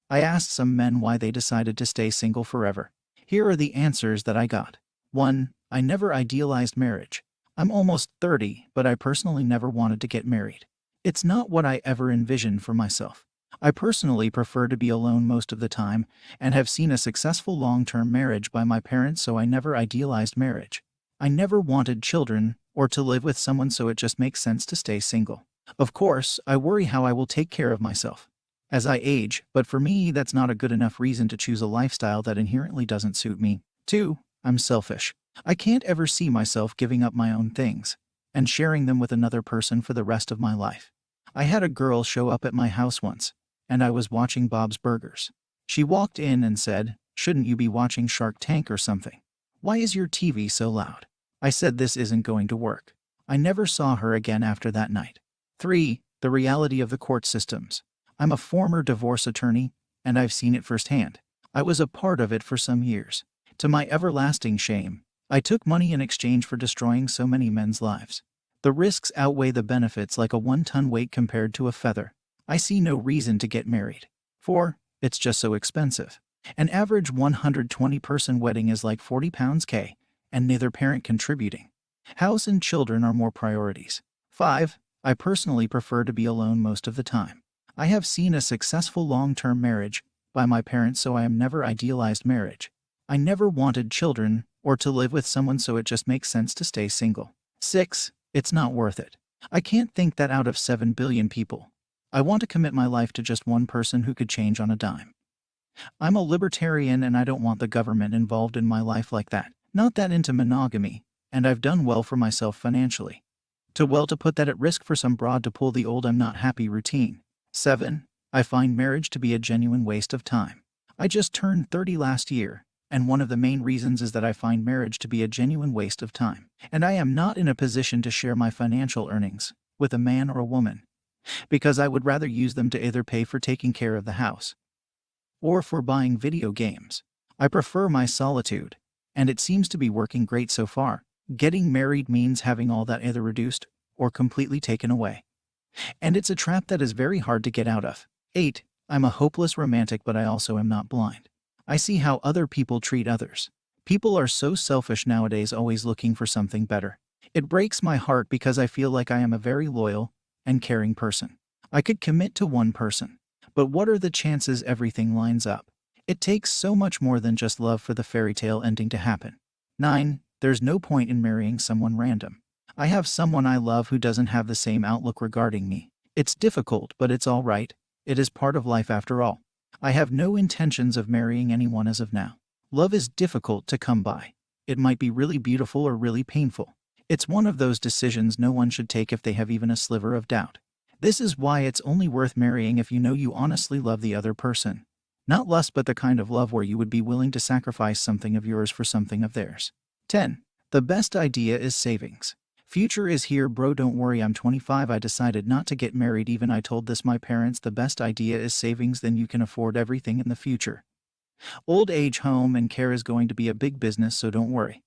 I asked some men why they decided to stay single forever. Here are the answers that I got. 1. I never idealized marriage. I'm almost 30, but I personally never wanted to get married. It's not what I ever envisioned for myself. I personally prefer to be alone most of the time and have seen a successful long-term marriage by my parents, so I never idealized marriage. I never wanted children or to live with someone, so it just makes sense to stay single. Of course, I worry how I will take care of myself as I age, but for me, that's not a good enough reason to choose a lifestyle that inherently doesn't suit me. 2. I'm selfish. I can't ever see myself giving up my own things and sharing them with another person for the rest of my life. I had a girl show up at my house once, and I was watching Bob's Burgers. She walked in and said, "Shouldn't you be watching Shark Tank or something? Why is your TV so loud?" I said this isn't going to work. I never saw her again after that night. 3. The reality of the court systems. I'm a former divorce attorney, and I've seen it firsthand. I was a part of it for some years. To my everlasting shame, I took money in exchange for destroying so many men's lives. The risks outweigh the benefits like a 1-ton weight compared to a feather. I see no reason to get married. 4. It's just so expensive. An average 120-person wedding is like £40,000, and neither parent contributing. House and children are more priorities. 5. I personally prefer to be alone most of the time. I have seen a successful long-term marriage by my parents, so I am never idealized marriage. I never wanted children or to live with someone, so it just makes sense to stay single. 6. It's not worth it. I can't think that out of 7 billion people, I want to commit my life to just one person who could change on a dime. I'm a libertarian and I don't want the government involved in my life like that. Not that into monogamy, and I've done well for myself financially. Too well to put that at risk for some broad to pull the old "I'm not happy" routine. 7. I find marriage to be a genuine waste of time. I just turned 30 last year, and one of the main reasons is that I find marriage to be a genuine waste of time. And I am not in a position to share my financial earnings with a man or a woman, because I would rather use them to either pay for taking care of the house or for buying video games. I prefer my solitude, and it seems to be working great so far. Getting married means having all that either reduced or completely taken away. And it's a trap that is very hard to get out of. 8. I'm a hopeless romantic, but I also am not blind. I see how other people treat others. People are so selfish nowadays, always looking for something better. It breaks my heart because I feel like I am a very loyal and caring person. I could commit to one person, but what are the chances everything lines up? It takes so much more than just love for the fairy tale ending to happen. 9. There's no point in marrying someone random. I have someone I love who doesn't have the same outlook regarding me. It's difficult, but it's all right. It is part of life after all. I have no intentions of marrying anyone as of now. Love is difficult to come by. It might be really beautiful or really painful. It's one of those decisions no one should take if they have even a sliver of doubt. This is why it's only worth marrying if you know you honestly love the other person. Not lust, but the kind of love where you would be willing to sacrifice something of yours for something of theirs. 10. The best idea is savings. Future is here, bro, don't worry. I'm 25. I decided not to get married. Even I told this my parents. The best idea is savings, then you can afford everything in the future. Old age home and care is going to be a big business, so don't worry.